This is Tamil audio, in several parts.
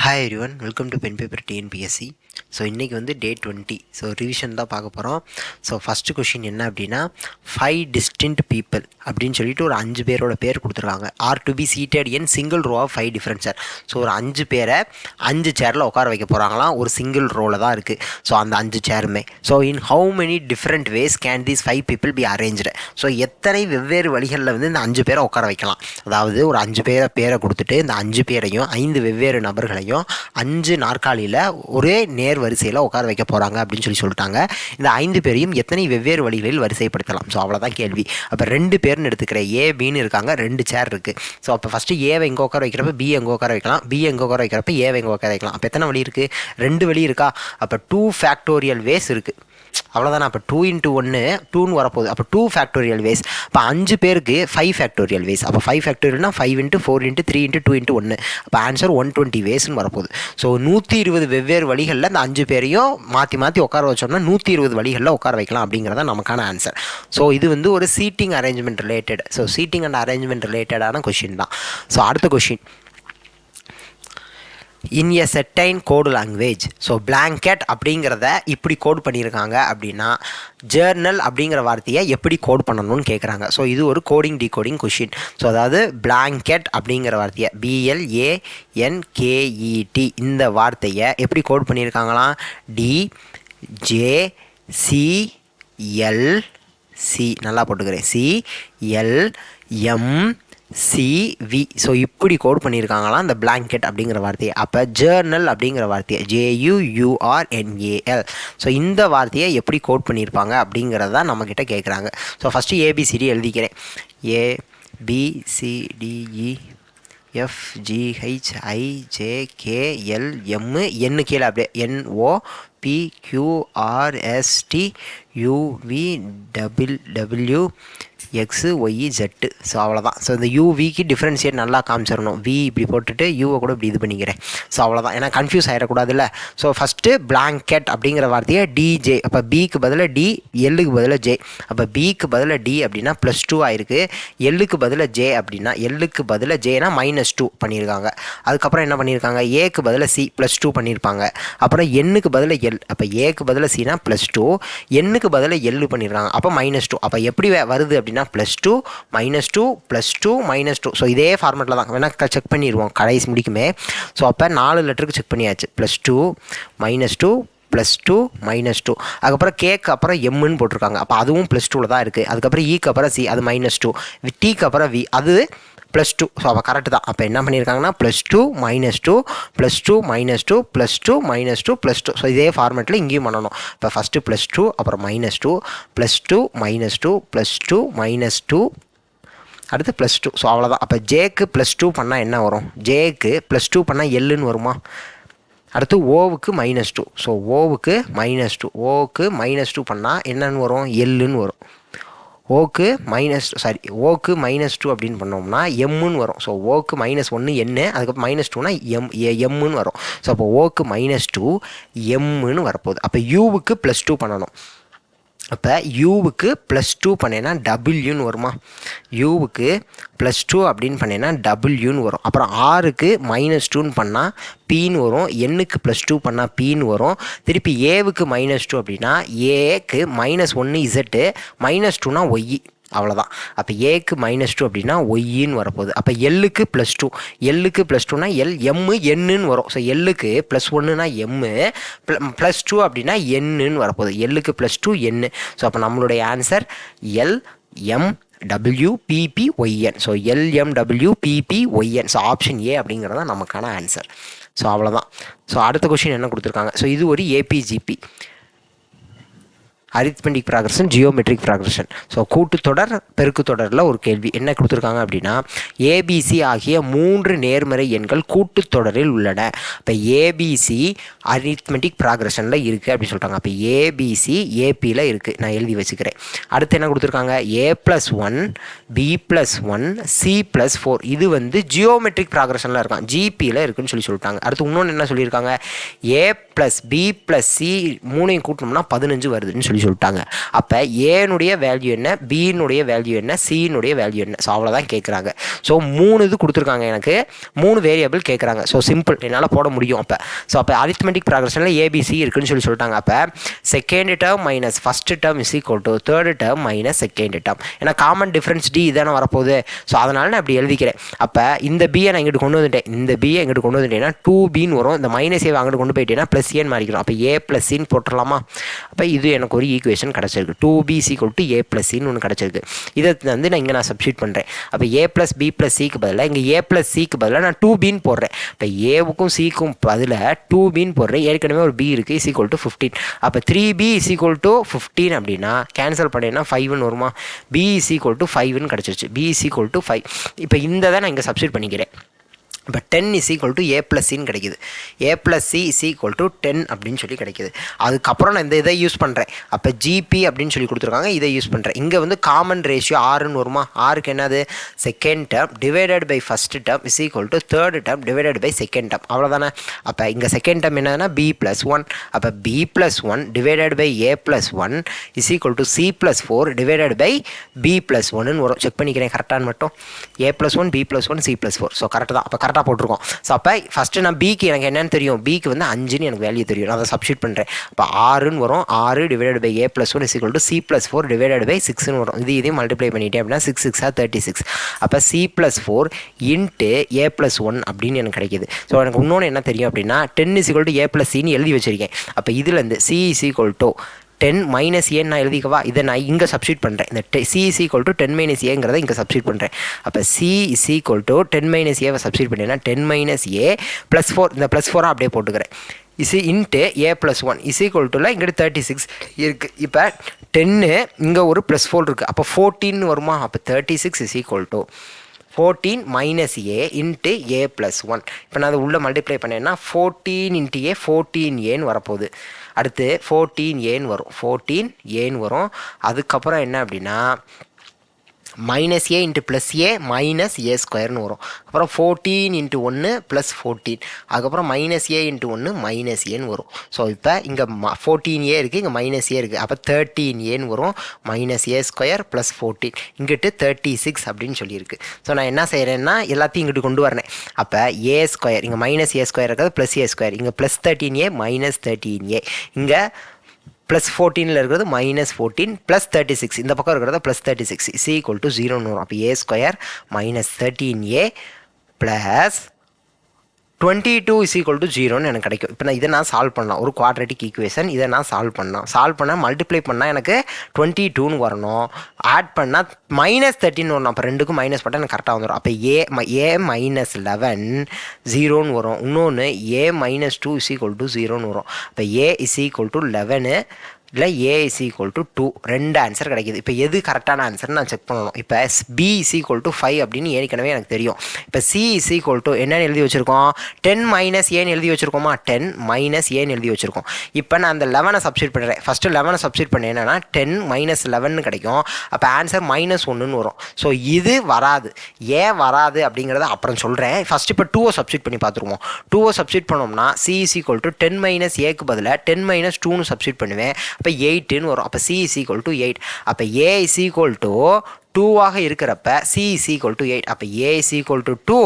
Hi everyone, welcome to pen paper TNPSC. So இன்றைக்கி வந்து டே 20. ஸோ ரிவிஷன் தான் பார்க்க போகிறோம். ஸோ ஃபஸ்ட்டு கொஷின் என்ன அப்படின்னா, 5 டிஸ்டின்ட் பீப்புள் அப்படின்னு சொல்லிட்டு ஒரு 5 பேரோட பேர் கொடுத்துருக்காங்க. Are to be seated in single row of 5 different chair. So ஒரு 5 பேரை 5 சேரில் உட்கார வைக்க போகிறாங்களாம். ஒரு சிங்கிள் ரோவில் தான் இருக்குது. ஸோ அந்த 5 சேருமே. So in how many different ways can these 5 people be arranged. So எத்தனை வெவ்வேறு வழிகளில் வந்து இந்த 5 பேரை உட்கார வைக்கலாம். அதாவது ஒரு 5 பேரை கொடுத்துட்டு இந்த 5 பேரையும் 5 வெவ்வேறு நபர்களையும் 5 நாற்காலியில் ஒரே நேர் வரிசையில் உட்கார வைக்க போகிறாங்க அப்படின்னு சொல்லிட்டாங்க. இந்த 5 பேரையும் எத்தனை வெவ்வேறு வழிகளில் வரிசைப்படுத்தலாம். ஸோ அவ்வளோதான் கேள்வி. அப்போ 2 பேர்னு எடுத்துக்கிறேன். ஏ பின்னு இருக்காங்க, 2 சேர் இருக்குது. ஸோ அப்போ ஃபஸ்ட்டு ஏவை எங்கே உட்கார வைக்கிறப்ப பி எங்கே உட்கார வைக்கலாம், பி எங்கே உட்கார வைக்கிறப்ப ஏவை எங்கே உட்கார வைக்கலாம். அப்போ எத்தனை வழி இருக்குது? 2 வழி இருக்கா. அப்போ 2 ஃபேக்டோரியல் வேஸ் இருக்குது. அவ்வளோதானே. அப்போ 2 × 1 2ன்னு வரப்போகுது. அப்போ 2 ஃபேக்டோரியல் வேஸ். அப்போ 5 பேருக்கு 5 ஃபேக்டோரியல் வேஸ். அப்போ 5 ஃபேக்டோரியல்னா 5 × 4 × 3 × 2 × 1. அப்போ ஆன்சர் 120 வேஸ்ன்னு வரப்போகுது. ஸோ 120 வெவ்வேறு வழிகளில் அந்த 5 பேரையும் மாற்றி உட்கார வச்சோம்னா 120 வழிகளில் உட்கார வைக்கலாம் அப்படிங்கிறத நமக்கான ஆன்சர். ஸோ இது வந்து ஒரு seating arrangement related. So seating and arrangement ரிலேட்டடான கொஷின் தான். ஸோ அடுத்த question, in a certain code language. So blanket அப்படிங்கிறத இப்படி கோட் பண்ணியிருக்காங்க அப்படின்னா ஜேர்னல் அப்படிங்கிற வார்த்தையை எப்படி கோட் பண்ணணும்னு கேட்குறாங்க. ஸோ இது ஒரு கோடிங் டிகோடிங் கொஷின். ஸோ அதாவது பிளாங்கெட் அப்படிங்கிற வார்த்தையை BLANKET இந்த வார்த்தையை எப்படி கோட் பண்ணியிருக்காங்களாம். DJCLC நல்லா போட்டுக்கிறேன், CLMCV. ஸோ இப்படி கோட் பண்ணியிருக்காங்களாம் இந்த பிளாங்கெட் அப்படிங்கிற வார்த்தையை. அப்போ ஜேர்னல் அப்படிங்கிற வார்த்தையை JUURNAL. ஸோ இந்த வார்த்தையை எப்படி கோட் பண்ணியிருப்பாங்க அப்படிங்கிறத நம்மக்கிட்ட கேட்குறாங்க. ஸோ ஃபஸ்ட்டு ABCD எழுதிக்கிறேன். ABCDEFGHIJKLM என்னு கீழே அப்படியே NOPQRSTUVWXYZ. ஸோ அவ்வளோதான். ஸோ இந்த யூவிக்கு டிஃப்ரென்ஷியேட் நல்லா காமிச்சிடணும். வி இப்படி போட்டுட்டு யூவை கூட இப்படி இது பண்ணிக்கிறேன். ஸோ அவ்வளோதான். ஏன்னா கன்ஃபியூஸ் ஆகிடக்கூடாதுல்ல. ஸோ ஃபஸ்ட்டு பிளாங்கெட் அப்படிங்கிற வார்த்தையை DJ. அப்போ பிக்கு பதிலாக D, எல்லுக்கு பதிலாக J. அப்போ பிக்கு பதிலாக D அப்படின்னா +2 ஆயிருக்கு. எல்லுக்கு பதிலாக J அப்படின்னா எல்லுக்கு பதிலாக Jனா -2 பண்ணியிருக்காங்க. அதுக்கப்புறம் என்ன பண்ணியிருக்காங்க, ஏக்கு பதிலாக C +2 பண்ணியிருப்பாங்க. அப்புறம் எண்ணுக்கு பதிலாக எல். அப்போ ஏக்கு பதிலாக Cனா +2, எண்ணுக்கு பதிலாக எல்லு பண்ணியிருக்காங்க. அப்போ -2. அப்போ எப்படி வருது அப்படின்னா +2 -2 +2 -2. ஸோ இதே ஃபார்மெட்டில் தான் வேணால் செக் பண்ணிடுவோம் கடைசி முடிக்குமே. ஸோ அப்போ 4 லெட்டருக்கு செக் பண்ணியாச்சு. +2 -2 +2 -2. அதுக்கப்புறம் கேக்கு அப்புறம் எம்முன்னு போட்டிருக்காங்க. அப்போ அதுவும் +2ல் தான் இருக்குது. அதுக்கப்புறம் ஈக்கு அப்புறம் C, அது -2. டீக்கு அப்புறம் V, அது +2. ஸோ அப்போ கரெக்டு தான். அப்போ என்ன பண்ணியிருக்காங்கன்னா +2 -2 +2 -2 +2 -2 +2. ஸோ இதே ஃபார்மெட்டில் இங்கேயும் பண்ணணும். இப்போ ஃபஸ்ட்டு +2 அப்புறம் -2 +2 -2 +2 -2 அடுத்து +2. ஸோ அவ்வளோதான். அப்போ ஜேக்கு +2 பண்ணால் என்ன வரும்? ஜேக்கு +2 பண்ணால் எல்லுன்னு வருமா? அடுத்து ஓவுக்கு -2. ஸோ ஓவுக்கு -2. ஓவுக்கு -2 பண்ணால் என்னன்னு வரும்? எல்லுன்னு வரும். ஓக்கு -2 அப்படின்னு பண்ணோம்னா எம்முன்னு வரும். ஸோ ஓக்கு -1 என்ன, அதுக்கப்புறம் -2னா எம்முன்னு வரும். ஸோ அப்போ ஓக்கு -2 எம்முன்னு வரப்போகுது. அப்போ யூவுக்கு +2 பண்ணணும். அப்போ யூவுக்கு +2 பண்ணேன்னா டபுள்யூன்னு வருமா? யூவுக்கு +2 அப்படின்னு பண்ணேன்னா டபுள்யூன்னு வரும். அப்புறம் ஆருக்கு -2ன்னு பண்ணால் பீன்னு வரும். எண்ணுக்கு +2 பண்ணால் பீன்னு வரும். திருப்பி ஏவுக்கு -2 அப்படின்னா ஏக்கு -1 Z, -2னா ஒய். அவ்வளோதான். அப்போ ஏக்கு -2 அப்படின்னா ஒய்ன்னு வரப்போகுது. அப்போ எல்லுக்கு +2. எல்லுக்கு +2னா எம்முன்னு வரும். ஸோ எல்லுக்கு +1னா எம்மு, +2 அப்படின்னா எண்ணுன்னு வரப்போகுது. எல்லுக்கு +2 எண்ணு. ஸோ அப்போ நம்மளுடைய answer LMWPPYN. So LMWPPYN. So option A அப்படிங்கிறது தான் நமக்கான ஆன்சர். ஸோ அவ்வளோதான். ஸோ அடுத்த கொஷின் என்ன கொடுத்துருக்காங்க. ஸோ இது ஒரு APGP, arithmetic progression, geometric progression. So கூட்டுத்தொடர் பெருக்குத்தொடரில் ஒரு கேள்வி என்ன கொடுத்துருக்காங்க அப்படின்னா, ABC ஆகிய 3 நேர்மறை எண்கள் கூட்டுத்தொடரில் உள்ளன. இப்போ ABC அரித்மெட்டிக் ப்ராக்ரஷனில் இருக்குது அப்படின்னு சொல்லிட்டாங்க. அப்போ ABC APயில் இருக்குது. நான் எழுதி வச்சுக்கிறேன். அடுத்து என்ன கொடுத்துருக்காங்க, A+1 B+1 C+4. இது வந்து ஜியோமெட்ரிக் ப்ராக்ரஷனில் இருக்கான், GPயில் இருக்குன்னு சொல்லிட்டாங்க. அடுத்து இன்னொன்று என்ன சொல்லியிருக்காங்க, A+ plus B plus C மூணையும் கூட்டணும்னா 15 வருதுன்னு சொல்லிட்டாங்க. அப்போ ஏனுடைய வேல்யூ என்ன, பியினுடைய வேல்யூ என்ன, சியினுடைய வேல்யூ என்ன? ஸோ அவ்வளோதான் கேட்குறாங்க. ஸோ 3 இது கொடுத்துருக்காங்க, எனக்கு 3 வேரியபிள் கேட்குறாங்க. ஸோ சிம்பிள், என்னால் போட முடியும். அப்போ அரித்மெட்டிக் ப்ராக்ரஷனில் ஏபிசி இருக்குன்னு சொல்லிட்டாங்க. அப்போ second term minus first term is equal to third term minus second term. ஏன்னா காமன் டிஃப்ரென்ஸ் டி இதானே வரப்போகுது. ஸோ அதனால் நான் அப்படி எழுதிக்கிறேன். அப்போ இந்த பியை நான் இங்கிட்டு கொண்டு வந்துட்டேன், இந்த பியை இங்கிட்டு கொண்டு வந்துட்டேன்னா 2பின்னு வரும். இந்த மைனஸ் ஏ அங்கிட்டு கொண்டு போயிட்டேன்னா ப்ளஸ் ஏன்னு மாறிக்கிறோம். அப்போ ஏ ப்ளஸ் சின்னு போட்டுடலாமா? அப்போ இது எனக்கு ஒரு ஈக்குவேஷன் கிடச்சிருக்கு. 2b = a + c ஒன்று கிடச்சிருக்கு. இதை வந்து நான் இங்கே நான் சப்ஸ்டியூட் பண்ணுறேன். அப்போ a + b + c பதிலாக இங்கே a + c பதிலாக நான் 2bன்னு போடுறேன். இப்போ ஏவுக்கும் சிக்கும் பதிலாக 2bன்னு போடுறேன். ஏற்கனவே ஒரு b இருக்குது, is equal to 15. அப்போ 3b is equal to 15 அப்படின்னா கேன்சல் பண்ணேன்னா 5ன்னு வருமா? b is equal to 5ன்னு கிடச்சிருச்சு. b is equal to 5. இப்போ இந்த தான் நான் இங்கே சப்ஸ்டியூட் பண்ணிக்கிறேன். இப்போ 10 is equal to a + c கிடைக்குது. a + c is equal to 10 அப்படின்னு சொல்லி கிடைக்குது. அதுக்கப்புறம் நான் இந்த இதை யூஸ் பண்ணுறேன். அப்போ ஜிபி அப்படின்னு சொல்லி கொடுத்துருக்காங்க, இதை யூஸ் பண்ணுறேன். இங்கே வந்து காமன் ரேஷியோ 6ன்னு வருமா? 6க்கு என்னது? Second term divided by first term is equal to third term divided by second term. அவ்வளோதானே? அப்போ இங்கே செகண்ட் டேர்ம் என்னதுன்னா b + 1. அப்போ b + 1 divided by a + 1 is equal to c + 4 divided by b + 1ன்னு வரும். செக் பண்ணிக்கிறேன் கரெக்டானு மட்டும். a + 1 b + 1 c + 4. ஸோ கரெக்டாக தான். அப்போ கரெக்டாக போட்டிருக்கோம். ஸோ அப்போ ஃபஸ்ட்டு நான் பிக்கு எனக்கு என்னென்னு தெரியும், பிக்கு வந்து 5ன்னு எனக்கு வேல்யூ தெரியும். நான் அதை சப்ஸ்டியூட் பண்ணுறேன். அப்போ 6ன்னு வரும். 6 divided by a + 1 is equal to c + 4 divided by 6ன்னு வரும். இதையும் மல்டிப்ளை பண்ணிட்டேன் அப்படின்னா 6 6 36. அப்போ c + 4 இன்ட்டு a + 1 அப்படின்னு எனக்கு கிடைக்கிது. ஸோ எனக்கு இன்னொன்று என்ன தெரியும் அப்படின்னா 10 is equal to a + c எழுதி வச்சிருக்கேன். அப்போ இதுலேருந்து c is equal to 10 - a நான் எழுதிக்கவா? இதை நான் இங்கே சப்ஸ்டியூட் பண்ணுறேன். இந்த c is equal to 10 - a இங்கே சப்ஸ்டியூட் பண்ணுறேன். அப்போ c is equal to 10 - a substitute பண்ணேன்னா 10 - a + 4, இந்த +4 அப்படியே போட்டுக்கிறேன். Is into a + 1 is equal டுல இங்கிட்டு 36 இருக்குது. இப்போ 10 இங்கே ஒரு +4 இருக்குது. அப்போ 14 வருமா? அப்போ 36 is equal to 14 - a into a + 1. இப்போ நான் அதை உள்ளே மல்டிப்ளை பண்ணேன்னா 14 × a 14aன்னு வரப்போகுது. அடுத்து 14aன்னு வரும். 14aன்னு வரும். அதுக்கப்புறம் என்ன அப்படின்னா -a × +a -a² வரும். அப்புறம் 14 × 1 +14. அதுக்கப்புறம் -a × 1 -aன்னு வரும். ஸோ இப்போ இங்கே 14a இருக்குது, இங்கே -a இருக்குது. அப்போ 13aன்னு வரும். -a² + 14 இங்கிட்டு 36 அப்படின்னு சொல்லியிருக்கு. ஸோ நான் என்ன செய்கிறேன்னா எல்லாத்தையும் இங்கிட்டு கொண்டு வரேன். அப்போ a² இங்கே -a² இருக்கிறது +a². இங்கே +13a -13a. இங்கே +14 இருக்கிறது -14 +36. இந்த பக்கம் இருக்கிறது +36 இஸ் ஈக்குவல் டு 0ன்னு வரும். அப்போ a² -13a + 22 is equal to 0ன்னு எனக்கு கிடைக்கும். இப்போ நான் இதை நான் சால்வ் பண்ணலாம். ஒரு குவாட்ரேட்டிக் ஈக்குவேஷன் இதை நான் சால்வ் பண்ணால் மல்டிப்ளை பண்ணால் எனக்கு 22ன்னு வரணும். ஆட் பண்ணால் -13 வரணும். அப்போ ரெண்டுக்கும் மைனஸ் போட்டால் எனக்கு கரெக்டாக வந்துடும். அப்போ a -11 0ன்னு வரும். இன்னொன்று a -2 இஸ் ஈக்குவல் டு 0ன்னு வரும். அப்போ a இஸ் ஈக்குவல் டு 11 இல்லை a is equal to 2. ரெண்டு ஆன்சர் கிடைக்கிது. இப்போ எது கரெக்டான ஆன்சர்னு நான் செக் பண்ணணும். இப்போ b is equal to 5 அப்படின்னு ஏற்கனவே எனக்கு தெரியும். இப்போ c is equal to என்னென்னு எழுதி வச்சுருக்கோம்? 10 - aன்னு எழுதி வச்சுருக்கோமா? 10 - aன்னு எழுதி வச்சுருக்கோம். இப்போ நான் அந்த 11 சப்ஸ்டியூட் பண்ணுறேன். ஃபஸ்ட்டு 11 சப்ஸ்டியூட் பண்ணேன் என்னன்னா 10 - 11 கிடைக்கும். அப்போ ஆன்சர் -1ன்னு வரும். ஸோ இது வராது. ஏன் வராது அப்படிங்கிறத அப்புறம் சொல்கிறேன். ஃபஸ்ட்டு இப்போ 2 சப்ஸ்டியூட் பண்ணி பார்த்துருவோம். 2 சப்ஸ்டியூட் பண்ணோம்னா c is equal to 10 - aக்கு பதிலாக 10 - 2ன்னு சப்ஸ்டியூட் பண்ணுவேன். அப்போ 8ன்னு வரும். அப்போ c is equal to 8. அப்போ a is equal to 2ஆக இருக்கிறப்ப c is equal to 8. அப்போ a is equal to 2,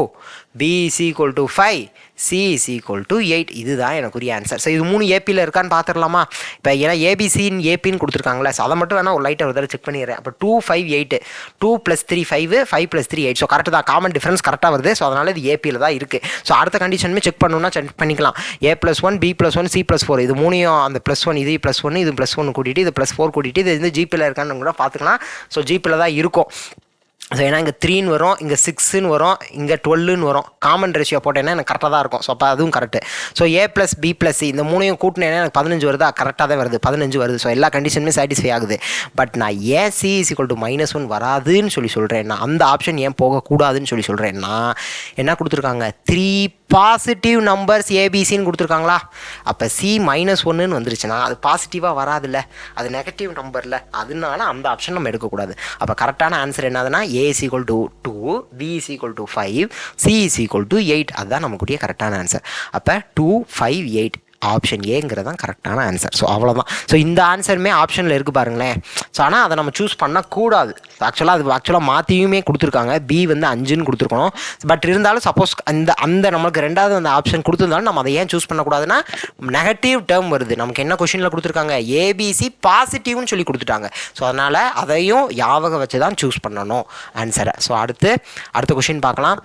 b is equal to 5, c is equal to 8. இதுதான் எனக்குரிய ஆன்சர். ஸோ இது 3 ஏபியில் இருக்கான்னு பார்த்துடலாமா? இப்போ ஏன்னா ஏபிசின்னு ஏபின்னு கொடுத்துருக்காங்களே, ஸோ அதை மட்டும் வேணால் ஒரு லைட்டாக ஒரு தடவை செக் பண்ணிடுறேன். அப்போ 2 5 8 2 + 3 5 5 + 3 8. ஸோ கரெக்டாக தான், காமன் டிஃப்ரென்ஸ் கரெக்டாக வருது. ஸோ அதனால் இது ஏபியில் தான் இருக்குது. ஸோ அடுத்த கண்டிஷனுமே செக் பண்ணணும்னா செக் பண்ணிக்கலாம். a + 1 b + 1 c + 4 இது மூணையும் அந்த +1 இது +1 இது +1 கூட்டிகிட்டு இது +4 கூட்டிகிட்டு இது வந்து ஜிபியில் இருக்கான்னு கூட பார்த்துக்கலாம். ஸோ ஜிபியில் தான் இருக்கும். ஸோ ஏன்னா இங்கே 3ன்னு வரும், இங்கே 6ன்னு வரும், இங்கே 12ன்னு வரும். காமன் ரேஷியோ போட்டேன்னா எனக்கு கரெக்டாக தான் இருக்கும். ஸோ அப்போ அதுவும் correct. So a + b + c இந்த மூணையும் கூட்டினேன்னா எனக்கு 15 வருதா? கரெக்டாக தான் வருது, 15 வருது. ஸோ எல்லா கண்டிஷனுமே சாட்டிஸ்ஃபை ஆகுது. பட் நான் ஏன் c is equal to -1 வராதுன்னு சொல்கிறேன்னா, அந்த ஆப்ஷன் ஏன் போகக்கூடாதுன்னு சொல்கிறேன்னா, என்ன கொடுத்துருக்காங்க? 3 பாசிட்டிவ் நம்பர்ஸ் ஏபிசின்னு கொடுத்துருக்காங்களா? அப்போ c -1ன்னு வந்துருச்சுன்னா அது பாசிட்டிவாக வராதுல்ல, அது நெகட்டிவ் நம்பரில். அதனால அந்த ஆப்ஷன் நம்ம எடுக்கக்கூடாது. அப்போ கரெக்டான ஆன்சர் என்னதுன்னா a is equal to 2, b is equal to 5, c is equal to 8. அதுதான் நமக்குரிய கரெக்டான ஆன்சர். அப்போ 2 5 8 ஆப்ஷன் ஏங்கிறது தான் கரெக்டான ஆன்சர். ஸோ அவ்வளோதான். ஸோ இந்த ஆன்சருமே ஆப்ஷனில் இருக்குது பாருங்களேன். ஸோ ஆனால் அதை நம்ம சூஸ் பண்ணக்கூடாது. ஆக்சுவலாக மாற்றியுமே கொடுத்துருக்காங்க. பி வந்து 5ன்னு கொடுத்துருக்கணும். பட் இருந்தாலும் சப்போஸ் அந்த நம்மளுக்கு ரெண்டாவது அந்த ஆப்ஷன் கொடுத்துருந்தாலும் நம்ம அதை ஏன் சூஸ் பண்ணக்கூடாதுன்னா நெகட்டிவ் டேர்ம் வருது. நமக்கு என்ன கொஷினில் கொடுத்துருக்காங்க, ஏபிசி பாசிட்டிவ்னு சொல்லி கொடுத்துட்டாங்க. ஸோ அதனால் அதையும் ஞாபகம் வச்சு தான் சூஸ் பண்ணணும் ஆன்சரை. ஸோ அடுத்த கொஷின் பார்க்கலாம்.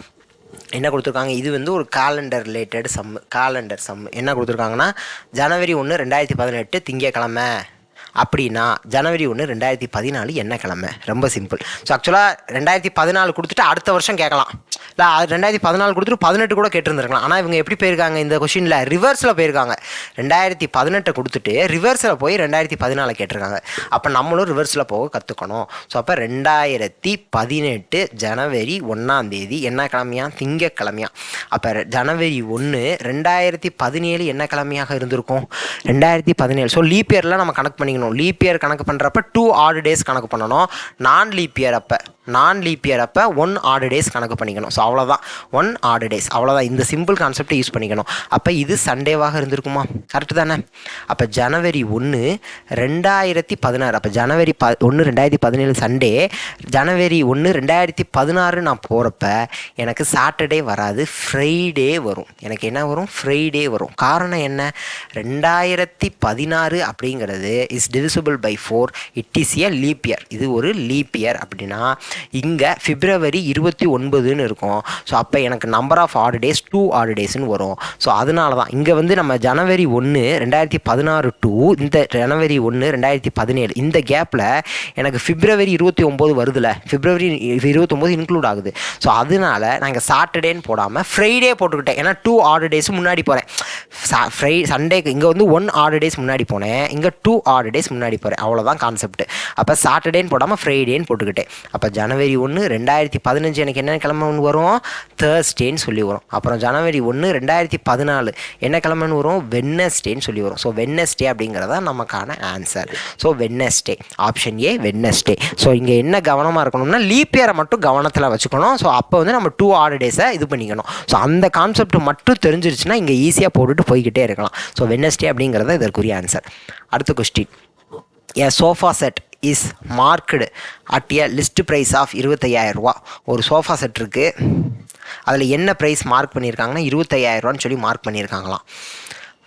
என்ன கொடுத்துருக்காங்க, இது வந்து ஒரு காலண்டர் ரிலேட்டட் காலண்டர் சம். என்ன கொடுத்துருக்காங்கன்னா, ஜனவரி 1 2018 திங்கக்கிழமை அப்படின்னா ஜனவரி 1 2014 என்ன கிழமை? ரொம்ப சிம்பிள். ஸோ ஆக்சுவலாக 2014 கொடுத்துட்டு அடுத்த வருஷம் கேட்கலாம். இல்லை 2014 கொடுத்துட்டு 18 கூட கேட்டிருந்துருக்கலாம். ஆனால் இவங்க எப்படி போயிருக்காங்க இந்த கொஷினில், ரிவர்ஸில் போயிருக்காங்க. 2018 கொடுத்துட்டு ரிவர்ஸில் போய் 2014 கேட்டிருக்காங்க. அப்போ நம்மளும் ரிவர்ஸில் போக கற்றுக்கணும். ஸோ அப்போ 2018 ஜனவரி 1 என்ன கிழமையா? திங்கக்கிழமையா. அப்போ ஜனவரி 1 2017 என்ன கிழமையாக இருந்திருக்கும்? 2017. ஸோ லீப் இயர்லாம் நம்ம கணக்கு பண்ணிக்கணும். லீப் இயர் கணக்கு பண்ணுறப்ப 2 ஆட் டேஸ் கணக்கு பண்ணணும். நான் லீப் இயர் அப்போ 1 ஆட் டேஸ் கணக்கு பண்ணிக்கணும். ஸோ அவ்வளோதான், 1 ஆட் டேஸ், அவ்வளோதான். இந்த சிம்பிள் கான்செப்டை யூஸ் பண்ணிக்கணும். அப்போ இது சண்டேவாக இருந்திருக்குமா? கரெக்டு தானே? அப்போ ஜனவரி 1 2016. அப்போ ஜனவரி 1 2017 சண்டே. ஜனவரி 1 2016 நான் போகிறப்ப எனக்கு சாட்டர்டே வராது, ஃப்ரைடே வரும். எனக்கு என்ன வரும்? ஃப்ரைடே வரும். காரணம் என்ன? 2016 அப்படிங்கிறது is divisible by 4. It is a leap year. இது ஒரு லீப் இயர். அப்படின்னா இங்கே பிப்ரவரி 29ன்னு இருக்கும். ஸோ அப்போ எனக்கு number of odd days 2 odd டேஸ்ன்னு வரும். ஸோ அதனால தான் இங்கே வந்து நம்ம ஜனவரி 1 2016 டு இந்த ஜனவரி 1 2017 இந்த கேப்பில் எனக்கு பிப்ரவரி 29 வருதுல்ல, பிப்ரவரி 29 இன்க்ளூட் ஆகுது. ஸோ அதனால நான் இங்கே சாட்டர்டேன்னு போடாமல் ஃப்ரைடே போட்டுக்கிட்டேன். ஏன்னா 2 ஆட் டேஸ் முன்னாடி போகிறேன். சண்டேக்கு இங்கே வந்து 1 ஆட் டேஸ் முன்னாடி போனேன், இங்கே 2 ஆட் டேஸ் முன்னாடி போகிறேன். அவ்வளோதான் கான்செப்ட். அப்போ சாட்டர்டேன்னு போடாமல் ஃப்ரைடேன்னு போட்டுக்கிட்டேன். அப்போ ஜனவரி 1 2015 எனக்கு என்ன கிழமைன்னு வரும்? தேர்ஸ்டேன்னு சொல்லி வரும். அப்புறம் ஜனவரி 1 2014 என்ன கிழமைன்னு வரும்? வெட்னஸ்டேன்னு சொல்லி வரும். ஸோ வெட்னஸ்டே அப்படிங்கிறதா நமக்கான answer. So Wednesday, option A Wednesday. So இங்கே என்ன கவனமாக இருக்கணும்னா லீப் இயரை மட்டும் கவனத்தில் வச்சுக்கணும். ஸோ அப்போ வந்து நம்ம 2 ஆட் டேஸை இது பண்ணிக்கணும். ஸோ அந்த கான்செப்ட் மட்டும் தெரிஞ்சிருச்சுன்னா இங்கே ஈஸியாக போட்டுட்டு போய்கிட்டே இருக்கலாம். ஸோ வெட்னஸ்டே அப்படிங்கிறத இதற்குரிய ஆன்சர். அடுத்த question, a sofa set is marked at a list price of 25,000 ரூபா. ஒரு சோஃபா செட் இருக்குது, அதில் என்ன ப்ரைஸ் மார்க் பண்ணியிருக்காங்கன்னா 25,000 ரூபான்னு சொல்லி மார்க் பண்ணியிருக்காங்களாம்.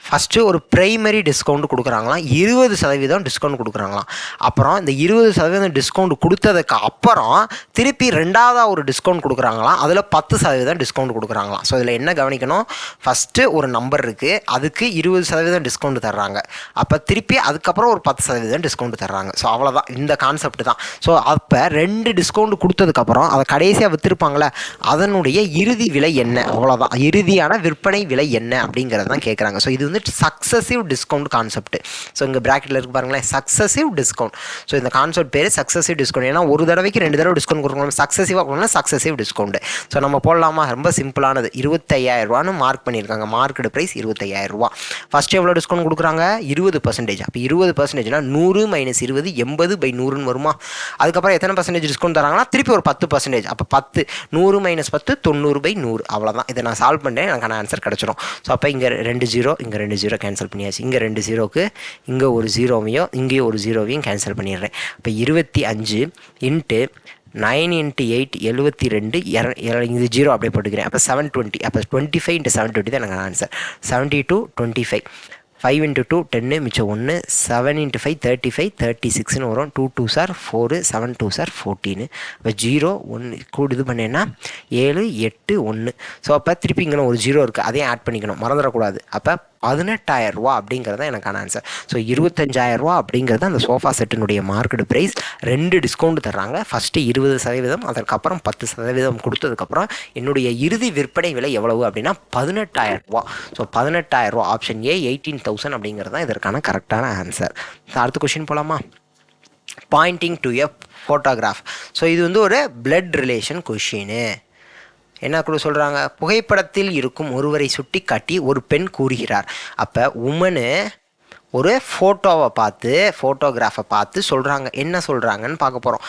ஃபஸ்ட்டு ஒரு ப்ரைமரி டிஸ்கவுண்ட் கொடுக்குறாங்களாம், 20% டிஸ்கவுண்ட் கொடுக்குறாங்களாம். அப்புறம் இந்த 20% டிஸ்கவுண்ட் கொடுத்ததுக்கு அப்புறம் திருப்பி ரெண்டாவதாக ஒரு டிஸ்கவுண்ட் கொடுக்குறாங்களாம், அதில் 10% டிஸ்கவுண்ட் கொடுக்குறாங்களாம். ஸோ இதில் என்ன கவனிக்கணும், ஃபஸ்ட்டு ஒரு நம்பர் இருக்குது, அதுக்கு 20% டிஸ்கவுண்ட் தர்றாங்க. அப்போ திருப்பி அதுக்கப்புறம் ஒரு 10% டிஸ்கவுண்ட் தர்றாங்க. ஸோ அவ்வளோதான், இந்த கான்செப்ட் தான். ஸோ அப்போ 2 டிஸ்கவுண்ட் கொடுத்ததுக்கப்புறம் அதை கடைசியாக விற்றுருப்பாங்களே, அதனுடைய இறுதி விலை என்ன? அவ்வளோதான், இறுதியான விற்பனை விலை என்ன அப்படிங்கிறது தான் கேட்குறாங்க. ஸோ இது வந்து சக்ஸசிவ் டிஸ்கவுண்ட் கான்செப்ட். ஸோ இங்கே ப்ராக்கெட்டில் இருக்கு பாருங்களேன், சக்ஸசிவ் டிஸ்கவுண்ட். ஸோ இந்த கான்செப்ட் பேர் சக்ஸசிவ் டிஸ்கவுண்ட். ஏன்னா ஒரு தடவைக்கு 2 தடவை டிஸ்கவுண்ட் கொடுக்கணும், சக்ஸசிவாக கொடுக்கணும், சக்ஸசிவ் டிஸ்கவுண்ட். ஸோ நம்ம போடலாமா? ரொம்ப சிம்பிளானது. 25,000 ரூபான்னு மார்க் பண்ணியிருக்காங்க, மார்க்கெட் ப்ரைஸ் 25,000 ரூபா. ஃபஸ்ட்டு எவ்வளோ டிஸ்கவுண்ட் கொடுக்குறாங்க? 20%. அப்போ 20%னா 100 - 20 80/100ன்னு வருமா? அதுக்கப்புறம் எத்தனை பர்சன்டேஜ் டிஸ்கவுண்ட் தராங்கன்னா திருப்பி ஒரு 10%. அப்போ 10 100 - 10 90/100. அவ்வளோதான். இதை நான் சால்வ் பண்ணுறேன், எனக்கான ஆன்சர் கிடச்சிரும். ஸோ அப்போ இங்கே 2 0, இங்கே 2 0 கேன்சல் பண்ணியாச்சு. இங்கே 2 0க்கு இங்கே ஒரு 0வையும் இங்கேயும் ஒரு 0வையும் கேன்சல் பண்ணிடுறேன். இப்போ 25 இன்ட்டு 9 × 8 72, இது 0 அப்படியே போட்டுக்கிறேன். அப்போ 720. அப்போ 25 × 720 தான் எனக்கு ஆன்சர். 72 25. 5 × 2 10, மிச்சம் 1. 7 × 5 35, 36ன்னு வரும். 2 2s are 4, 7 2s are 14. இப்போ 0 1 கூடு இது பண்ணேன்னா 7 8 1. ஸோ அப்போ திருப்பி இங்கே ஒரு 0 இருக்குது, அதையும் ஆட் பண்ணிக்கணும், மறந்துடக்கூடாது. அப்போ 18,000 ரூபா அப்படிங்கிறது தான் எனக்கான ஆன்சர். ஸோ 25,000 ரூபா அப்படிங்கிறது அந்த சோஃபா செட்டினுடைய மார்க்கெட் ப்ரைஸ். 2 டிஸ்கவுண்ட் தர்றாங்க. ஃபஸ்ட்டு 20%, அதற்கப்புறம் 10% கொடுத்ததுக்கப்புறம் என்னுடைய இறுதி விற்பனை விலை எவ்வளவு அப்படின்னா 18,000 ரூபா. ஸோ 18,000 ரூபா, ஆப்ஷன் ஏ 18,000 அப்படிங்கிறது தான் இதற்கான கரெக்டான ஆன்சர். அடுத்த கொஸ்டின் போகலாமா? Poynting to a photograph. So இது வந்து ஒரு பிளட் ரிலேஷன் கொஷினு. என்ன கூட சொல்கிறாங்க, புகைப்படத்தில் இருக்கும் ஒருவரை சுட்டி காட்டி ஒரு பெண் கூறுகிறார். அப்போ ஒரு ஃபோட்டோகிராஃபை பார்த்து சொல்கிறாங்க. என்ன சொல்கிறாங்கன்னு பார்க்க போகிறோம்.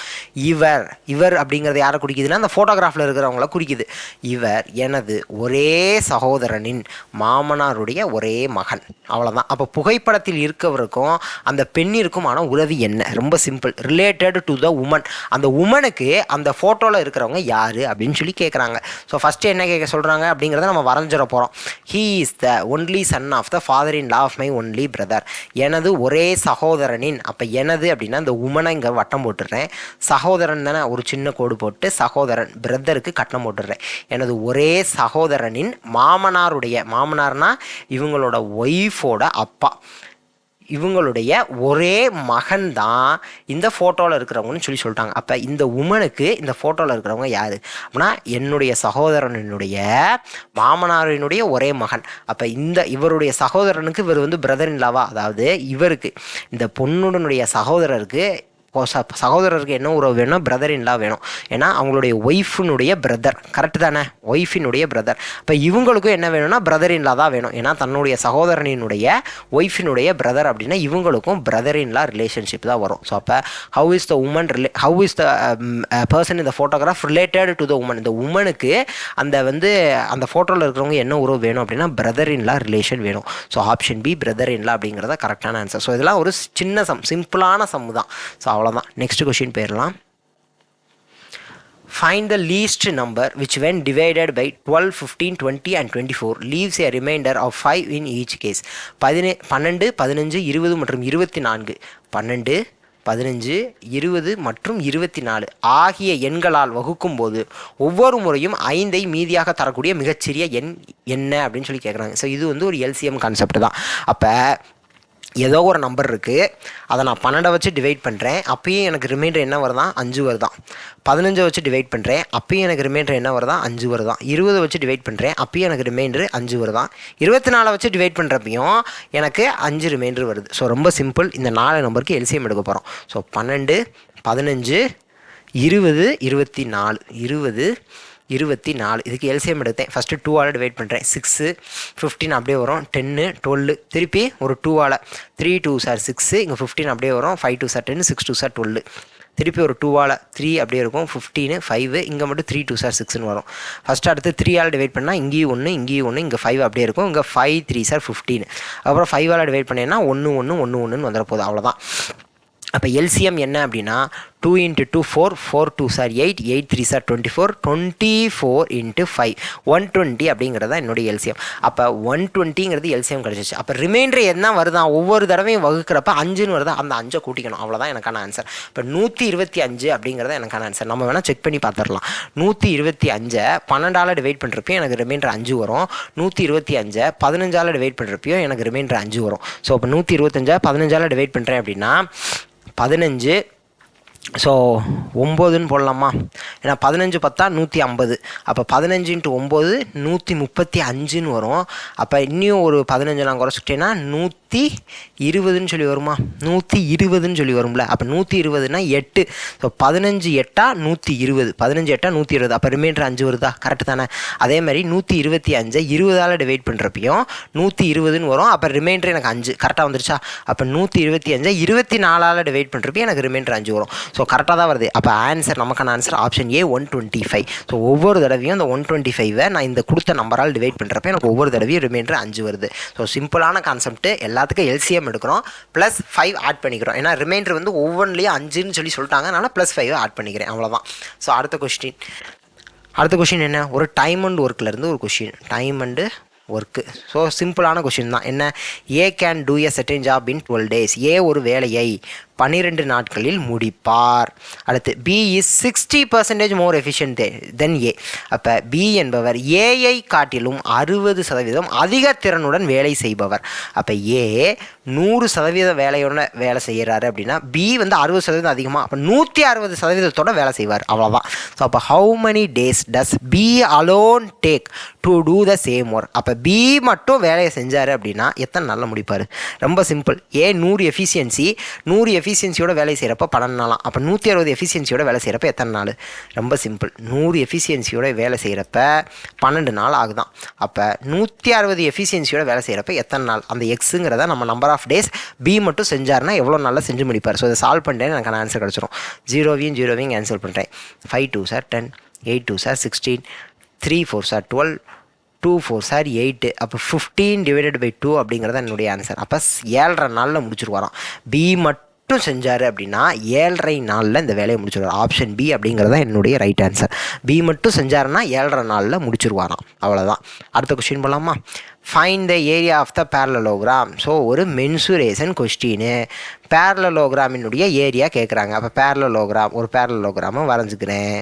இவர் அப்படிங்கிறது யாரை குறிக்குதுன்னா அந்த ஃபோட்டோகிராஃபில் இருக்கிறவங்கள குறிக்குது. இவர் எனது ஒரே சகோதரனின் மாமனாருடைய ஒரே மகன். அவ்வளோதான். அப்போ புகைப்படத்தில் இருக்கவருக்கும் அந்த பெண்ணிற்குமான உறவு என்ன? ரொம்ப simple. Related to the woman. அந்த உமனுக்கு அந்த ஃபோட்டோவில் இருக்கிறவங்க யார் அப்படின்னு சொல்லி கேட்குறாங்க. ஸோ ஃபஸ்ட்டு என்ன கேட்க சொல்கிறாங்க அப்படிங்கிறத நம்ம வரைஞ்சிட போகிறோம். He is the only son of the father in law of my only brother. எனது ஒரே சகோதரனின், அப்போ எனது அப்படின்னா இந்த உமனை இங்கே வட்டம் போட்டுடுறேன். சகோதரன் தானே, ஒரு சின்ன கோடு போட்டு சகோதரன், பிரதருக்கு கட்டம் போட்டுடுறேன். எனது ஒரே சகோதரனின் மாமனார்னா இவங்களோட ஒய்ஃபோட அப்பா, இவங்களுடைய ஒரே மகன் தான் இந்த ஃபோட்டோவில் இருக்கிறவங்கன்னு சொல்லிட்டாங்க. அப்போ இந்த உமனுக்கு இந்த ஃபோட்டோவில் இருக்கிறவங்க யார் அப்படின்னா என்னுடைய சகோதரனுடைய மாமனாரினுடைய ஒரே மகன். அப்போ இவருடைய சகோதரனுக்கு இவர் வந்து பிரதர் இன் லாவா, அதாவது இவருக்கு இந்த பொண்ணுடைய சகோதரருக்கு என்ன உறவு வேணும்? பிரதர் இன் லா வேணும். ஏன்னா அவங்களுடைய ஒய்ஃபினுடைய பிரதர். கரெக்டு தானே? ஒய்ஃபினுடைய பிரதர். இப்போ இவங்களுக்கும் என்ன வேணும்னா பிரதர் இன் லா தான் வேணும். ஏன்னா தன்னுடைய சகோதரனினுடைய ஒய்ஃபினுடைய பிரதர் அப்படின்னா இவங்களுக்கும் பிரதர் இன் லா ரிலேஷன்ஷிப் தான் வரும். ஸோ அப்போ ஹவு இஸ் த பர்சன் இந்த photograph related to the woman. இந்த உமனுக்கு அந்த ஃபோட்டோவில் இருக்கிறவங்க என்ன உறவு வேணும் அப்படின்னா பிரதர் இன் லா ரிலேஷன் வேணும். So option B brother in law அப்படிங்கிறத கரெக்டான ஆன்சர். ஸோ இதெல்லாம் ஒரு சின்ன சிம்பிளான சம் தான். ஸோ அவ்வளோதான். நெக்ஸ்ட் கொஸ்டின் போயிடலாம். Find the least number which when divided by 12, 15, 20 and 24 leaves a remainder of 5 in each case. 12, 15, 20 மற்றும் 24. 12, 15, 20 மற்றும் 24 ஆகிய எண்களால் வகுக்கும் போது ஒவ்வொரு முறையும் 5ஐ மீதியாக தரக்கூடிய மிகச்சிறிய எண் என்ன அப்படின்னு சொல்லி கேட்குறாங்க. ஸோ இது வந்து ஒரு எல்சிஎம் கான்செப்ட் தான். அப்போ ஏதோ ஒரு நம்பர் இருக்குது, அதை நான் 12 வச்சு டிவைட் பண்ணுறேன், அப்பயும் எனக்கு ரிமைண்டர் என்ன வருதான்? 5 வருதான். 15 வச்சு டிவைட் பண்ணுறேன், அப்பயும் எனக்கு ரிமைண்டர் என்ன வருதான்? 5 வருதான். 20 வச்சு டிவைட் பண்ணுறேன், அப்பயும் எனக்கு ரிமைண்டர் 5 வருதான். 24 வச்சு டிவைட் பண்ணுறப்பையும் எனக்கு 5 ரிமைண்டர் வருது. ஸோ ரொம்ப சிம்பிள். இந்த 4 நம்பருக்கு எல்சிஎம் எடுக்க போகிறோம். ஸோ 12, 15, 20, 24, 24. இதுக்கு எல்சிஎம் எடுத்தேன். ஃபஸ்ட்டு 2ஆல் டிவைட் பண்ணுறேன். 6, 15 அப்படியே வரும். 10, 12 திருப்பி ஒரு 2ஆல் 3 2 சார் 6, இங்கே 15 அப்படியே வரும். 5 2 சார் 10, 6 2 சார் 12 திருப்பி ஒரு 2ஆல் 3 அப்படியே இருக்கும். 15 5 இங்கே மட்டும் 3 2 சார் 6ன்னு வரும். ஃபஸ்ட்டு அடுத்து 3ஆல் டிவைட் பண்ணால் இங்கேயும் 1 இங்கேயும் 1 இங்கே 5 அப்படியே இருக்கும். இங்கே 5 3 சார் 15. அப்புறம் 5ஆல் டிவைட் பண்ணேன்னா 1 1 1 1ன்னு வந்துட போகுது. அவ்வளோதான். அப்போ எல்சிஎம் என்ன அப்படின்னா 2 × 2 4, 4 2 சார் 8, 8 3 சார் 24, 24 × 5 120 அப்படிங்கிறதா என்னுடைய எல்சிஎம். அப்போ 120ங்கிறது எல்சிஎம் கிடச்சிச்சு. அப்போ ரிமைண்டர் என்ன வருதா? ஒவ்வொரு தடவையும் வகுக்கிறப்ப 5ன்னு வருதா? அந்த 5 கூட்டிக்கணும். அவ்வளோதான் எனக்கான ஆன்சர். இப்போ 125 அப்படிங்கிறத எனக்கான ஆன்சர். நம்ம வேணால் செக் பண்ணி பார்த்துடலாம். 125 12ஆல் டிவைட் பண்ணுறப்பையும் எனக்கு ரிமைண்டர் 5 வரும். 125 15ஆல் டிவைட் பண்ணுறப்பையும் எனக்கு ரிமைண்டர் 5 வரும். ஸோ இப்போ 125 15ஆல் டிவைட் பண்ணுறேன் அப்படின்னா 15, ஸோ 9ன்னு போடலாமா? ஏன்னா 15 10 150. அப்போ 15 × 9 135ன்னு வரும். அப்போ இன்னும் ஒரு 15 நான் குறைச்சிட்டேன்னா 120ன்னு சொல்லி வருமா? 120ன்னு சொல்லி வரும்ல. அப்போ 120னா 8. ஸோ 15 8 120, 15 8 120. அப்போ ரிமைண்டர் 5 வருதா? கரெக்டு தானே? அதே மாதிரி 125 20ஆல் டிவைட் பண்ணுறப்பையும் 120ன்னு வரும். அப்போ ரிமைண்டர் எனக்கு 5. கரெக்டாக வந்துருச்சா? அப்போ 125 24ஆல் டிவைட் பண்ணுறப்பையும் எனக்கு ரிமைண்டர் 5 வரும். ஸோ கரெக்டாக தான் வருது. அப்போ ஆன்சர், நமக்கான ஆன்சர் ஆப்ஷன் ஏ 125. ஸோ ஒவ்வொரு தடவையும் இந்த 125 நான் இந்த கொடுத்த நம்பரால் டிவைட் பண்ணுறப்ப எனக்கு ஒவ்வொரு தடவையும் ரிமைண்டர் 5 வருது. ஸோ சிம்பிளான கான்செப்ட். எல்லாத்துக்கும் எல்சிஎம் எடுக்கிறோம், ப்ளஸ் 5 ஆட் பண்ணிக்கிறோம். ஏன்னா ரிமைண்டர் வந்து ஒவ்வொன்றிலையும் 5ன்னு சொல்லிட்டாங்க, அதனால் ப்ளஸ் 5 ஆட் பண்ணிக்கிறேன். அவ்வளோதான். ஸோ அடுத்த கொஸ்டின் என்ன? ஒரு டைம் அண்ட் ஒர்க்லேருந்து ஒரு question. Time and work. So சிம்பிளான கொஸ்டின் தான். என்ன? A can do a certain job in 12 days. A ஒரு வேலையை 12 நாட்களில் முடிப்பார். அடுத்து B is 60% more efficient then A. அப்போ பி என்பவர் ஏஐ காட்டிலும் 60% அதிக திறனுடன் வேலை செய்பவர். அப்போ ஏ 100% வேலை செய்கிறாரு அப்படின்னா பி வந்து 60% அதிகமாக, அப்போ 160% வேலை செய்வார். அவ்வளோதான். ஸோ அப்போ how many days does B alone take to do the same work? அப்போ பி மட்டும் வேலையை செஞ்சார் அப்படின்னா எத்தனை நாளில் முடிப்பார்? ரொம்ப சிம்பிள். ஏ 100 எஃபிஷியன்சி எஃபிஷியன்சியோட வேலை செய்கிறப்ப 12 நாளாம். அப்போ 160 எஃபிஷியன்சியோட வேலை செய்கிறப்ப எத்தனை நாள்? ரொம்ப சிம்பிள். 100 எஃபிஷியன்சியோட வேலை செய்கிறப்ப 12 நாள் ஆகுதான். அப்போ 160 எஃபிஷியன்சியோட வேலை செய்கிறப்ப எத்தனை நாள்? அந்த எக்ஸுங்கிறத நம்ம நம்பர் ஆஃப் டேஸ் பி மட்டும் செஞ்சார்னா எவ்வளோ நாளில் செஞ்சு முடிப்பார். ஸோ இதை சால்வ் பண்ணிட்டேன், எனக்கு ஆன்சர் கிடச்சிரும். 0வையும் கேன்சல் பண்ணுறேன். 5 2s 10, 8 2s 16, 3 4s 12, 2 4s 8. அப்போ 15/2 அப்படிங்கிறது என்னுடைய ஆன்சர். அப்போ 7.5 நாளில் முடிச்சுருவாராம். பி மட்டும் செஞ்சார் அப்படின்னா 7.5 நாளில் இந்த வேலையை முடிச்சிருவார். ஆப்ஷன் பி அப்படிங்கிறது தான் என்னுடைய ரைட் ஆன்சர். பி மட்டும் செஞ்சாருன்னா 7.5 நாளில் முடிச்சிருவாராம். அவ்வளோதான். அடுத்த கொஸ்டின் போகலாமா? Find the area of the parallelogram. So ஒரு மென்சுரேஷன் கொஸ்டின்னு. பேரலலோகிராமினுடைய ஏரியா கேட்குறாங்க. அப்போ ஒரு பேரலலோகிராமை வரைஞ்சிக்கிறேன்.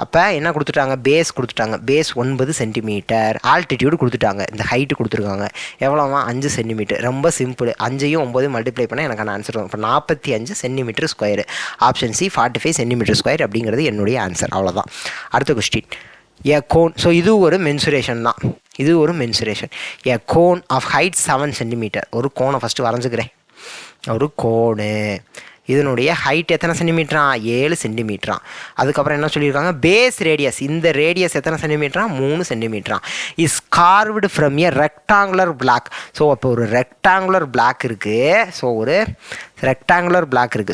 அப்போ என்ன கொடுத்துட்டாங்க? பேஸ் கொடுத்துட்டாங்க. Base 9 centimetre. ஆல்டிடியூடு கொடுத்துட்டாங்க. இந்த ஹைட்டு கொடுத்துருக்காங்க. எவ்வளோவா? 5 சென்டிமீட்டர். ரொம்ப சிம்பிள். 5ஐயும் 9 மல்டிப்ளை பண்ணால் எனக்கான ஆன்சர் வரும். இப்போ 45 centimetre square. Option C 45 centimetre square அப்படிங்கிறது என்னுடைய ஆன்சர். அவ்வளோதான். அடுத்த கொஸ்டின். எ கோன். ஸோ இது ஒரு மென்சுரேஷன் தான். A cone of height 7 centimetre. ஒரு கோனை ஃபஸ்ட்டு வரைஞ்சிக்கிறேன். ஒரு கோனு. இதனுடைய ஹைட் எத்தனை சென்டிமீட்டரா? 7 சென்டிமீட்டரா. அதுக்கப்புறம் என்ன சொல்லியிருக்காங்க? Base radius. இந்த ரேடியஸ் எத்தனை சென்டிமீட்டரா? 3 சென்டிமீட்டரா. Is carved from a rectangular block. So அப்போ ஒரு ரெக்டாங்குலர் பிளாக் இருக்குது.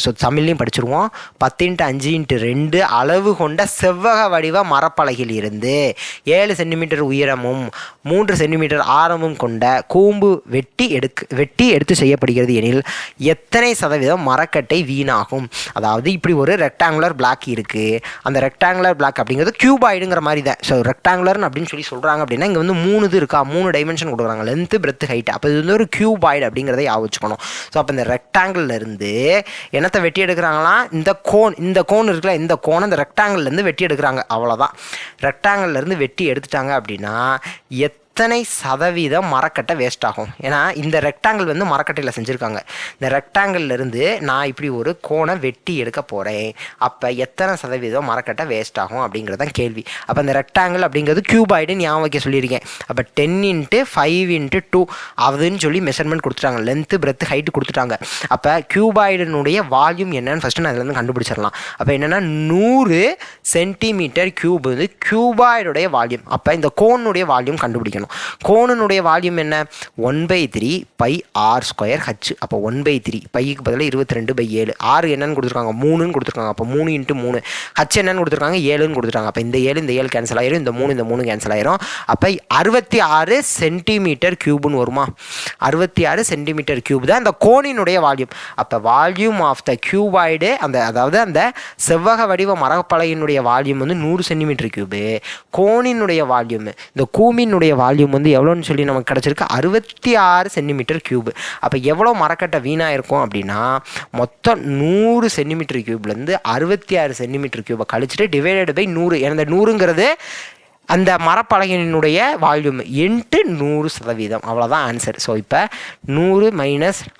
ஸோ தமிழ்லையும் படிச்சிருவோம். 10x5x2 அளவு கொண்ட செவ்வக வடிவ மரப்பலகையில் இருந்து 7 சென்டிமீட்டர் உயரமும் 3 சென்டிமீட்டர் ஆரமும் கொண்ட கூம்பு வெட்டி எடுத்து செய்யப்படுகிறது எனில் எத்தனை சதவீதம் மரக்கட்டை வீணாகும்? அதாவது இப்படி ஒரு ரெக்டாங்குலர் பிளாக் இருக்குது. அந்த ரெக்டாங்குலர் பிளாக் அப்படிங்கிறது கியூபாய்டுங்கிற மாதிரி தான். ஸோ ரெக்டாங்குலர்னு அப்படின்னு சொல்கிறாங்க அப்படின்னா இங்கே வந்து 3 இது இருக்கா, 3 டைமென்ஷன் கொடுக்குறாங்க. Length, breadth, height. அப்போ இது வந்து ஒரு கியூபாய்டு அப்படிங்கிறத ஞாபகம். ஸோ அப்போ இந்த ரெக்டாங்கிள் இருந்து என்னத்தை வெட்டி எடுக்கிறாங்களாம்? இந்த கோன் இருக்குல்ல, இந்த கோனை இந்த ரெக்டாங்கிள் இருந்து வெட்டி எடுக்கிறாங்க. அவ்வளோதான். ரெக்டாங்கிள் இருந்து வெட்டி எடுத்துட்டாங்க அப்படின்னா எத்தனை சதவீதம் மரக்கட்டை வேஸ்ட் ஆகும்? ஏன்னா இந்த ரெக்டாங்கிள் வந்து மரக்கட்டையில் செஞ்சுருக்காங்க. இந்த ரெக்டாங்கிள்லேருந்து நான் இப்படி ஒரு கோனை வெட்டி எடுக்க போகிறேன். அப்போ எத்தனை சதவீதம் மரக்கட்டை வேஸ்ட் ஆகும் அப்படிங்கிறது தான் கேள்வி. அப்போ இந்த ரெக்டாங்கிள் அப்படிங்கிறது கியூபாய்டுன்னு ஞாபகம் வைக்க சொல்லியிருக்கேன். அப்போ 10x5x2 அதுன்னு சொல்லி மெஷர்மெண்ட் கொடுத்துட்டாங்க. லென்த்து, பிரெத்து, ஹைட்டு கொடுத்துட்டாங்க. அப்போ கியூபாய்டினுடைய வால்யூம் என்னன்னு ஃபஸ்ட்டு நான் அதுலேருந்து கண்டுபிடிச்சிடலாம். அப்போ என்னென்னா 100 சென்டிமீட்டர் கியூப் வந்து கியூபாய்டுடைய வால்யூம். அப்போ இந்த கோனுடைய வால்யூம் கண்டுபிடிக்கணும். கோனுடைய வால்யூம் என்ன? 1/3 πr²h. அப்போ 1/3 பைக்கு பதிலாக 22/7. ஆறு என்னன்னு கொடுத்துருக்காங்க? 3ன்னு கொடுத்துருக்காங்க. அப்போ 3 × 3. ஹச் என்னன்னு கொடுத்துருக்காங்க? 7ன்னு கொடுத்துருக்காங்க. அப்போ இந்த 7 கேன்சல் ஆயிரும். இந்த 3 கேன்சல் ஆயிரும். அப்போ 66 சென்டிமீட்டர் கியூப்னு வருமா? 66 சென்டிமீட்டர் கியூப் தான் இந்த கோனினுடைய வால்யூம். அப்போ வால்யூம் ஆஃப் த கியூபாய்டு அதாவது அந்த செவ்வக வடிவ மரப்பலகையினுடைய வால்யூம் வந்து 100 சென்டிமீட்டர் கியூபு. கோனினுடைய வால்யூம், இந்த கூமினுடைய வால்யூம் வந்து எவ்வளோன்னு சொல்லி நமக்கு கிடச்சிருக்கு? 66 சென்டிமீட்டர் கியூப். அப்போ எவ்வளோ மரக்கட்டை வீணாக இருக்கும் அப்படின்னா மொத்தம் 100 சென்டிமீட்டர் கியூப்லேருந்து 66 சென்டிமீட்டர் கியூபை கழிச்சிட்டு டிவைடட் பை 100. அந்த 100ங்கிறது அந்த மரப்பலகையினுடைய வால்யூம் இன்ட்டு 100%. அவ்வளோதான் ஆன்சர். ஸோ இப்போ 100 -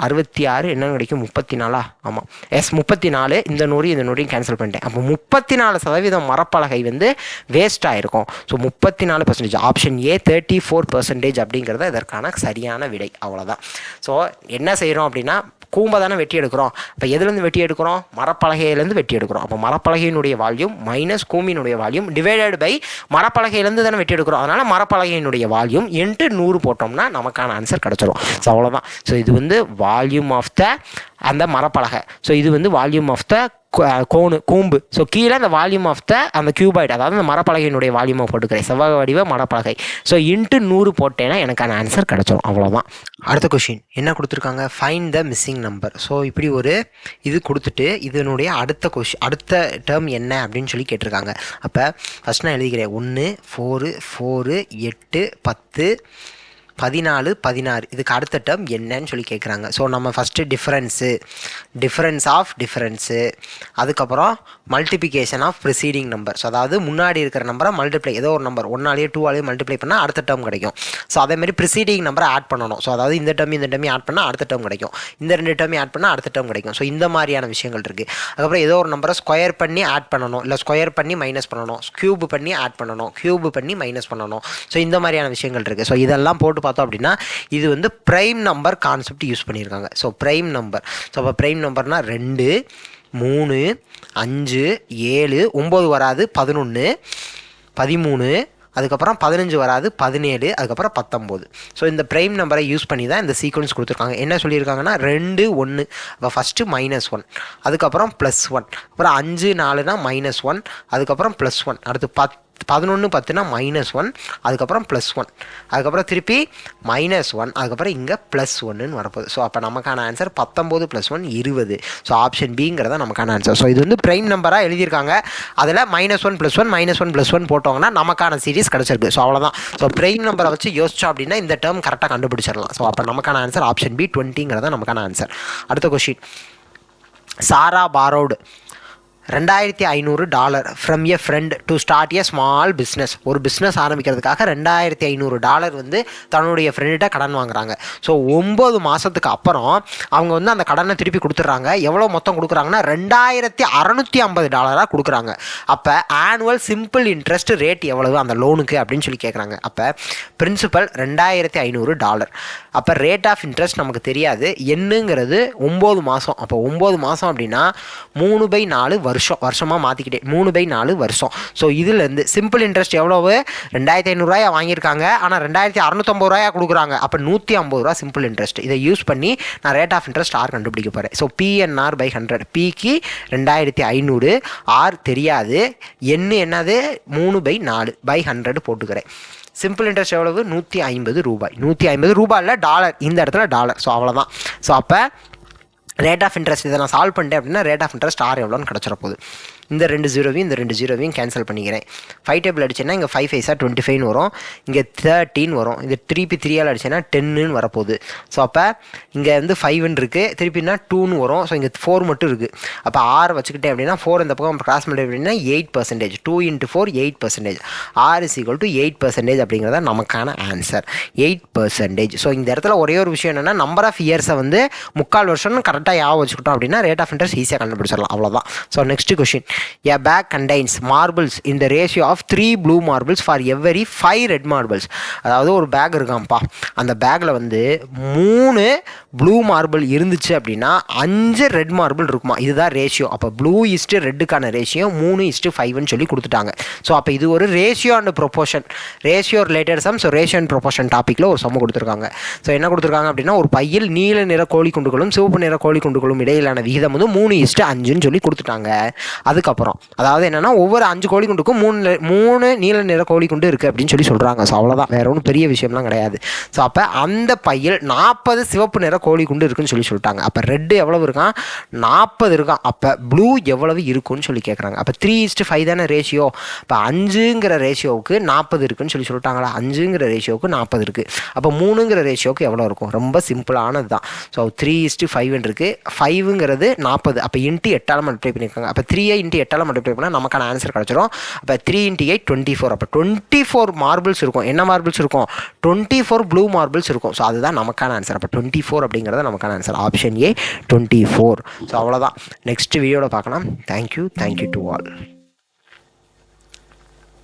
66 என்னென்னு கிடைக்கும்? 34. ஆமாம், எஸ் 34. இந்த 100 கேன்சல் பண்ணிட்டேன். அப்போ 34% மரப்பலகை வந்து வேஸ்ட் ஆகிருக்கும். ஸோ 34%. ஆப்ஷன் ஏ 34% அப்படிங்கிறது இதற்கான சரியான விடை. அவ்வளோதான். ஸோ என்ன செய்கிறோம் அப்படின்னா கூம்பை தானே வெட்டி எடுக்கிறோம். அப்போ எதுலேருந்து வெட்டி எடுக்கிறோம்? மரப்பலகையிலேருந்து வெட்டி எடுக்கிறோம். அப்போ மரப்பலகையினுடைய வால்யூம் மைனஸ் கூமியினுடைய வால்யூம் டிவைடட் பை மரப்பலகையிலேருந்து தானே வெட்டி எடுக்கிறோம். அதனால் மரப்பலகையினுடைய வால்யூம் இன்ட்டு 100 போட்டோம்னா நமக்கான ஆன்சர் கிடச்சிரும். ஸோ அவ்வளோதான். ஸோ இது வந்து வால்யூம் ஆஃப் த அந்த மரப்பலகை. ஸோ இது வந்து வால்யூம் ஆஃப் த கூம்பு. ஸோ கீழே அந்த வால்யூம் ஆஃப் த அந்த கியூபாய்டு, அதாவது அந்த மரப்பலகையினுடைய வால்யூமை போட்டுக்கிறேன். செவ்வக வடிவ மரப்பலகை. ஸோ இன்ட்டு 100 போட்டேன்னா எனக்கான ஆன்சர் கிடச்சிரும். அவ்வளோதான். அடுத்த கொஷின் என்ன கொடுத்துருக்காங்க? Find the missing number. So இப்படி ஒரு இது கொடுத்துட்டு இதனுடைய அடுத்த டேர்ம் என்ன அப்படின்னு சொல்லி கேட்டிருக்காங்க. அப்போ ஃபஸ்ட் நான் எழுதிக்கிறேன். 1 4 4 8 10 14 16. இதுக்கு அடுத்த டேர்ம் என்னன்னு சொல்லி கேட்குறாங்க. ஸோ நம்ம ஃபஸ்ட்டு டிஃப்ரென்ஸ் ஆஃப் டிஃப்ரென்ஸு, அதுக்கப்புறம் multiplication of preceding number. So அதாவது முன்னாடி இருக்கிற நம்பரை மல்டிப்ளை, ஏதோ ஒரு நம்பர் 1ஆலேயோ 2ஆலேயோ மல்டிப்ளை பண்ணால் அடுத்த டேர்ம் கிடைக்கும். ஸோ அதேமாதிரி ப்ரிசீடிங் நம்பரை ஆட் பண்ணணும். ஸோ அதாவது இந்த டேர்ம் ஆட் பண்ணால் அடுத்த டேர்ம் கிடைக்கும். இந்த 2 டேர்ம் ஆட் பண்ணால் அடுத்த டேர்ம் கிடைக்கும். ஸோ இந்த மாதிரியான விஷயங்கள் இருக்குது. அதுக்கப்புறம் ஏதோ ஒரு நம்பரை ஸ்கொயர் பண்ணி ஆட் பண்ணணும், இல்லை ஸ்கொயர் பண்ணி மைனஸ் பண்ணணும், க்யூப் பண்ணி ஆட் பண்ணணும், க்யூப் பண்ணி மைனஸ் பண்ணணும். ஸோ இந்த மாதிரியான விஷயங்கள் இருக்குது. ஸோ இதெல்லாம் போட்டு பார்த்தோம் அப்படின்னா இது வந்து ப்ரைம் நம்பர் கான்செப்ட் யூஸ் பண்ணியிருக்காங்க. ஸோ ப்ரைம் நம்பர், ஸோ அப்போ ப்ரைம் நம்பர்னால் 2 3 5 7 9 வராது 11 13 அதுக்கப்புறம் 15 வராது 17 அதுக்கப்புறம் 19. ஸோ இந்த ப்ரைம் நம்பரை யூஸ் பண்ணி தான் இந்த சீக்வன்ஸ் கொடுத்துருக்காங்க. என்ன சொல்லியிருக்காங்கன்னா 2 1 அப்போ ஃபஸ்ட்டு -1 அதுக்கப்புறம் +1 அப்புறம் 5 4னா -1 அதுக்கப்புறம் +1 அடுத்து 11 10னா -1 அதுக்கப்புறம் +1 அதுக்கப்புறம் திருப்பி -1 அதுக்கப்புறம் இங்கே +1ன்னு வரப்போகுது. ஸோ அப்போ நமக்கான ஆன்சர் 19 + 1 20. ஸோ ஆப்ஷன் பிங்கிறத நமக்கான ஆன்சர். ஸோ இது வந்து ப்ரைம் நம்பராக எழுதியிருக்காங்க. அதில் -1 + 1 -1 + 1 போட்டோங்கன்னா நமக்கான சீரிஸ் கிடச்சிருக்கு. ஸோ அவ்வளோதான். ஸோ ப்ரைம் நம்பரை வச்சு யோசிச்சோம் அப்படின்னா இந்த டேர்ம் கரெக்டாக கண்டுபிடிச்சிடலாம். ஸோ அப்போ நமக்கான ஆன்சர் ஆப்ஷன் பி 20ங்கிறத நமக்கான ஆன்சர். அடுத்த question, Sara borrowed $2500 from a friend to start a small business. ஒரு பிஸ்னஸ் ஆரம்பிக்கிறதுக்காக $2500 வந்து தன்னுடைய ஃப்ரெண்ட்ட கடன் வாங்குறாங்க. ஸோ 9 மாதத்துக்கு அப்புறம் அவங்க வந்து அந்த கடனை திருப்பி கொடுத்துட்றாங்க. எவ்வளோ மொத்தம் கொடுக்குறாங்கன்னா $2650 கொடுக்குறாங்க. அப்போ ஆனுவல் சிம்பிள் இன்ட்ரெஸ்ட் ரேட் எவ்வளவு அந்த லோனுக்கு அப்படின்னு சொல்லி கேட்குறாங்க. அப்போ பிரின்சிபல் $2500, அப்போ ரேட் ஆஃப் இன்ட்ரெஸ்ட் நமக்கு தெரியாது. என்னங்கிறது 9 மாதம். அப்போ 9 மாதம் அப்படின்னா 3/4 வருஷமாக மாற்றிக்கிட்டே 3/4 வருஷம். ஸோ இதுலேருந்து சிம்பிள் இன்ட்ரெஸ்ட் எவ்வளவு, $2500 வாங்கியிருக்காங்க, ஆனால் $2650 கொடுக்குறாங்க. அப்போ $150 சிம்பிள் இன்ட்ரெஸ்ட். இதை யூஸ் பண்ணி நான் ரேட் ஆஃப் இன்ட்ரெஸ்ட் ஆர் கண்டுபிடிக்க போகிறேன். ஸோ PNR/100, பிக்கு 2500, ஆர் தெரியாது, என்னது 3/4/100 போட்டுக்கிறேன். சிம்பிள் இன்ட்ரெஸ்ட் எவ்வளவு, $150. $150 டாலர், இந்த இடத்துல டாலர். ஸோ அவ்வளோதான். ஸோ அப்போ ரேட் ஆஃப் இன்ட்ரெஸ்ட் இதை நான் சால்வ் பண்ணிட்டேன் அப்படின்னா ரேட் ஆஃப் இன்ட்ரெஸ்ட் ஆர் எவ்வளோன்னு கிடச்சிட போகுது. இந்த 2 0வையும் இந்த 2 0வையும் கேன்சல் பண்ணிக்கிறேன். 5 டேபிள் அடிச்சேன்னா இங்கே 5 5 25 வரும், இங்கே 13 வரும், இது 3 அடிச்சேன்னா 10ன்னு வரப்போகுது. ஸோ அப்போ இங்கே வந்து 5ன்னு இருக்குது, திருப்பினா 2ன்னு வரும். ஸோ இங்கே 4 மட்டும் இருக்குது. அப்போ ஆர் வச்சுக்கிட்டேன் அப்படின்னா 4 இந்த பக்கம் கிராஸ் பண்ணி அப்படின்னா 8%. 2 × 4 8%. ஆர் = 8% அப்படிங்கிறத நமக்கான ஆன்சர் 8%. ஸோ இந்த இடத்துல ஒரே ஒரு விஷயம் என்னென்னா நம்பர் ஆஃப் இயர்ஸை வந்து 3/4 வருஷம்னு கரெக்டாக ஞாபகம் வச்சுக்கிட்டோம் அப்படின்னா ரேட் ஆஃப் இன்ட்ரெஸ்ட் ஈஸியாக கண்டுபிடிச்சிடலாம். அவ்வளோதான். So next question, a bag contains marbles in the ratio of 3 blue marbles for every 5 red marbles. அதாவது ஒரு பேக் இருக்காம்ப்பா, அந்த பேக்கில் வந்து 3 ப்ளூ மார்பிள் இருந்துச்சு அப்படின்னா 5 ரெட் மார்பிள் இருக்குமா. இதுதான் ரேஷியோ. அப்போ ப்ளூ = ரெட்டுக்கான ரேஷியோ 3:5ன்னு சொல்லி கொடுத்துட்டாங்க. ஸோ அப்போ இது ஒரு ratio and proportion, ratio related sum. So ratio and proportion டாப்பிக்கில் ஒரு சம்ம கொடுத்துருக்காங்க. ஸோ என்ன கொடுத்துருக்காங்க அப்படின்னா ஒரு பையில் நீல நிற கோழி குண்டுகளும் சிவப்பு நிற கோழி குண்டுகளும் இடையிலான விகிதம் வந்து 3:5ன்னு சொல்லி கொடுத்துட்டாங்க. அதுக்கப்புறம் அதாவது என்னன்னா ஒவ்வொரு 5 கோழி குண்டுக்கும் 3 நீல நிற கோழி குண்டு இருக்குது அப்படின்னு சொல்லி சொல்கிறாங்க. ஸோ அவ்வளோதான், வேற ஒன்றும் பெரிய விஷயம்லாம் கிடையாது. ஸோ அப்போ அந்த பையில் 40 சிவப்பு நிற கோழி குண்டு இருக்குன்னு சொல்லிட்டாங்க. அப்போ ரெட்டு எவ்வளவு இருக்கான், 40 இருக்கான். அப்போ ப்ளூ எவ்வளவு இருக்குன்னு சொல்லி கேட்குறாங்க. அப்போ 3:5 தானே ரேஷியோ. இப்போ 5ங்கிற ரேஷியோவுக்கு 40 இருக்குன்னு சொல்லிட்டாங்களா. 5ங்கிற ரேஷியோவுக்கு 40 இருக்குது. அப்போ 3ங்கிற ரேஷியோவுக்கு எவ்வளோ இருக்கும், ரொம்ப சிம்பிளானது தான். ஸோ 3:5 இருக்குது. 5ங்கிறது 40, அப்போ × 8ஆல் மல்டிப்ளை பண்ணியிருக்காங்க. அப்போ 3ஐ × 8ஆல் மல்டிப்ளை பண்ணால் நமக்கான ஆன்சர் கிடச்சிரும். அப்போ 3 × 8 24. அப்போ 24 மார்பிள்ஸ் இருக்கும். என்ன மார்பிள்ஸ் இருக்கும், 24 ப்ளூ மார்பிள்ஸ் இருக்கும். ஸோ அதுதான் நமக்கான ஆன்சர். அப்போ 24 அப்படிங்கிறத நமக்கான ஆன்சர் ஆப்ஷன் ஏ 24. ஸோ அவ்வளோதான். நெக்ஸ்ட் வீடியோவில் பார்க்கலாம். Thank you to all.